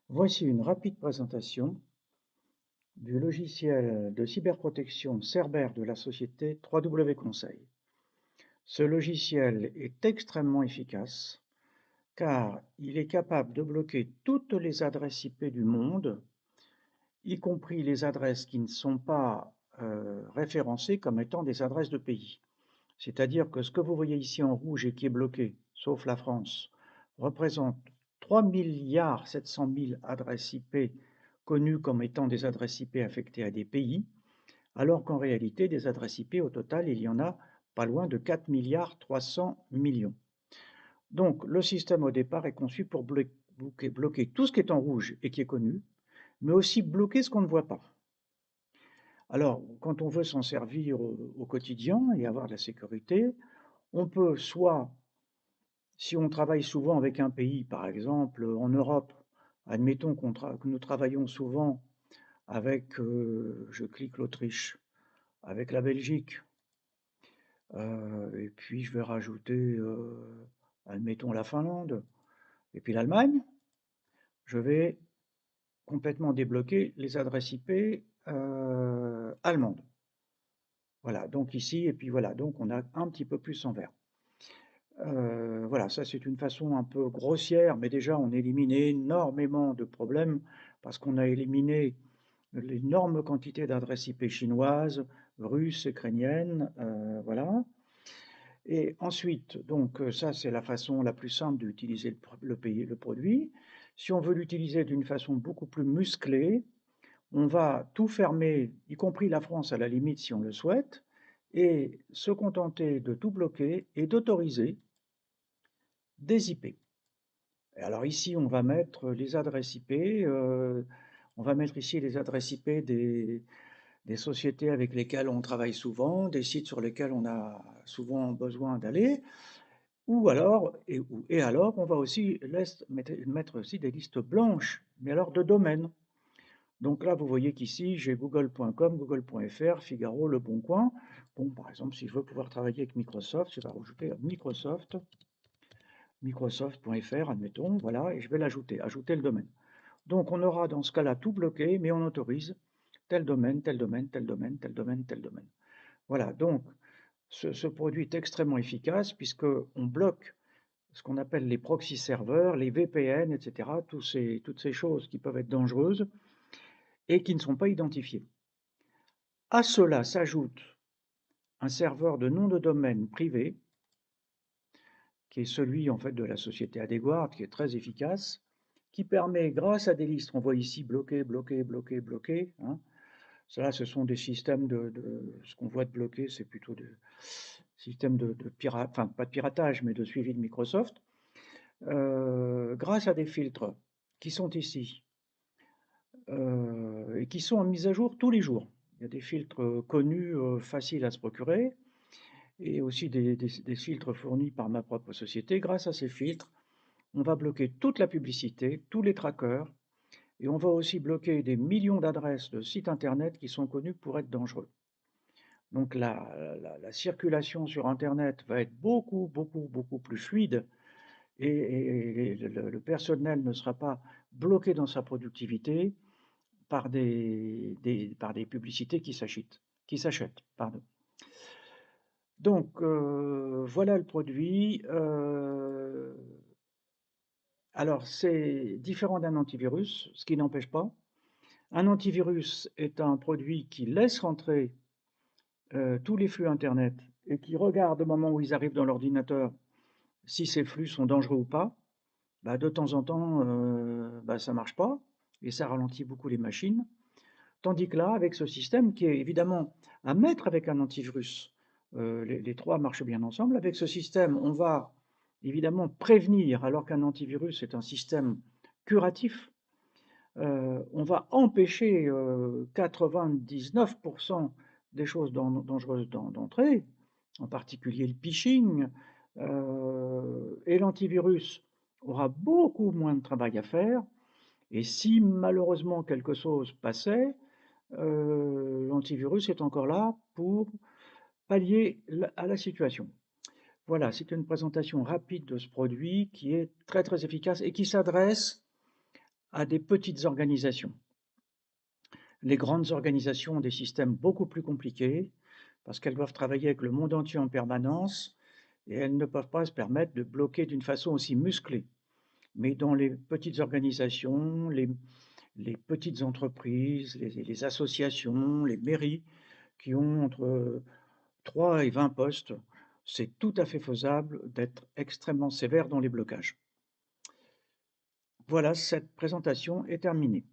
Voici une rapide présentation du logiciel de cyberprotection Cerber de la société 3W Conseil. Ce logiciel est extrêmement efficace car il est capable de bloquer toutes les adresses IP du monde, y compris les adresses qui ne sont pas référencées comme étant des adresses de pays. C'est-à-dire que ce que vous voyez ici en rouge et qui est bloqué, sauf la France, représente 3,7 milliards adresses IP connues comme étant des adresses IP affectées à des pays, alors qu'en réalité, des adresses IP, au total, il y en a pas loin de 4,3 milliards. Donc, le système au départ est conçu pour bloquer tout ce qui est en rouge et qui est connu, mais aussi bloquer ce qu'on ne voit pas. Alors, quand on veut s'en servir au quotidien et avoir de la sécurité, on peut soit, si on travaille souvent avec un pays, par exemple en Europe, admettons que nous travaillons souvent avec, je clique l'Autriche, avec la Belgique, et puis je vais rajouter, admettons la Finlande, et puis l'Allemagne, je vais complètement débloquer les adresses IP allemandes. Voilà, donc ici, et puis voilà, donc on a un petit peu plus en vert. Voilà, ça c'est une façon un peu grossière, mais déjà on élimine énormément de problèmes parce qu'on a éliminé l'énorme quantité d'adresses IP chinoises, russes, ukrainiennes, voilà. Et ensuite, donc ça c'est la façon la plus simple d'utiliser le produit. Si on veut l'utiliser d'une façon beaucoup plus musclée, on va tout fermer, y compris la France à la limite si on le souhaite, et se contenter de tout bloquer et d'autoriser des IP. Et alors ici, on va mettre les adresses IP, on va mettre ici les adresses IP des sociétés avec lesquelles on travaille souvent, des sites sur lesquels on a souvent besoin d'aller, ou alors, et alors, on va aussi mettre aussi des listes blanches, mais alors de domaines. Donc là, vous voyez qu'ici, j'ai google.com, google.fr, Figaro, Le Bon Coin. Bon, par exemple, si je veux pouvoir travailler avec Microsoft, je vais rajouter Microsoft, microsoft.fr, admettons, voilà, et je vais l'ajouter, ajouter le domaine. Donc on aura dans ce cas-là tout bloqué, mais on autorise tel domaine, tel domaine, tel domaine, tel domaine, tel domaine. Voilà, donc ce produit est extrêmement efficace puisqu'on bloque ce qu'on appelle les proxy serveurs, les VPN, etc., toutes ces choses qui peuvent être dangereuses et qui ne sont pas identifiées. À cela s'ajoute un serveur de nom de domaine privé, qui est celui en fait de la société Adeguard, qui est très efficace, qui permet, grâce à des listes, on voit ici bloqué, bloqué, bloqué, bloqué, hein. Cela, ce sont des systèmes ce qu'on voit de bloqué, c'est plutôt des systèmes de pirate, enfin pas de piratage, mais de suivi de Microsoft. Grâce à des filtres qui sont ici et qui sont en mise à jour tous les jours. Il y a des filtres connus, faciles à se procurer, et aussi des filtres fournis par ma propre société. Grâce à ces filtres, on va bloquer toute la publicité, tous les trackers, et on va aussi bloquer des millions d'adresses de sites internet qui sont connus pour être dangereux. Donc la circulation sur internet va être beaucoup, beaucoup, beaucoup plus fluide, et le personnel ne sera pas bloqué dans sa productivité par par des publicités qui s'achètent, pardon. Donc voilà le produit. Alors c'est différent d'un antivirus, ce qui n'empêche pas. Un antivirus est un produit qui laisse rentrer tous les flux Internet et qui regarde au moment où ils arrivent dans l'ordinateur si ces flux sont dangereux ou pas. Bah, de temps en temps, bah, ça ne marche pas et ça ralentit beaucoup les machines. Tandis que là, avec ce système qui est évidemment à mettre avec un antivirus, les trois marchent bien ensemble. Avec ce système, on va évidemment prévenir, alors qu'un antivirus est un système curatif. On va empêcher 99% des choses dangereuses d'entrer, en particulier le phishing, et l'antivirus aura beaucoup moins de travail à faire. Et si malheureusement quelque chose passait, l'antivirus est encore là pour pallier à la situation. Voilà, c'est une présentation rapide de ce produit qui est très très efficace et qui s'adresse à des petites organisations. Les grandes organisations ont des systèmes beaucoup plus compliqués parce qu'elles doivent travailler avec le monde entier en permanence et elles ne peuvent pas se permettre de bloquer d'une façon aussi musclée. Mais dans les petites organisations, les petites entreprises, les associations, les mairies qui ont entre 3 et 20 postes, c'est tout à fait faisable d'être extrêmement sévère dans les blocages. Voilà, cette présentation est terminée.